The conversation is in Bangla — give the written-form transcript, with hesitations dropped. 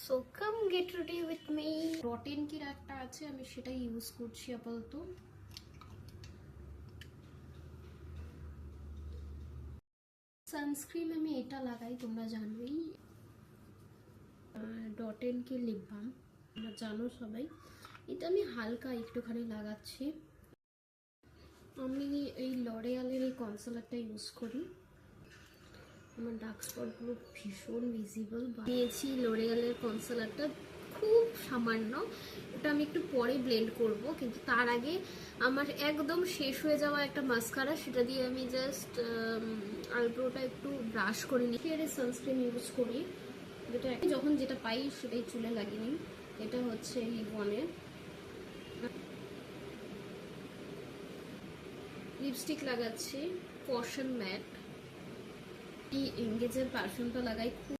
So come get ready with me. ডটেন কির একটা আছে, আমি সেটাই ইউজ করছি আপাতত। সানস্ক্রিন আমি এটা লাগাই, তোমরা জানোই। ডটেন কি লিপ বাম, তোমরা জানো সবাই। এটা আমি হালকা একটুখানি লাগাচ্ছি। আমি এই লরিয়ালের এই কনসিলারটা ইউজ করি। আমার ডার্ক স্পটগুলো ভীষণ ভিজিবল। নিয়েছি লরিয়ালের কনসিলারটা, খুব সামান্য। ওটা আমি একটু পরে ব্লেন্ড করব, কিন্তু তার আগে আমার একদম শেষ হয়ে যাওয়া একটা মাস্কারা, সেটা দিয়ে আমি জাস্ট আইব্রোটা একটু ব্রাশ করে নিই। এর সানস্ক্রিন ইউজ করি, যেটা যখন যেটা পাই সেটাই চুলে লাগিয়ে নিই। এটা হচ্ছে লিভনের লিপস্টিক লাগাচ্ছি, কশন ম্যাট। এই এঙ্গেজের পারফিউমটা লাগাই।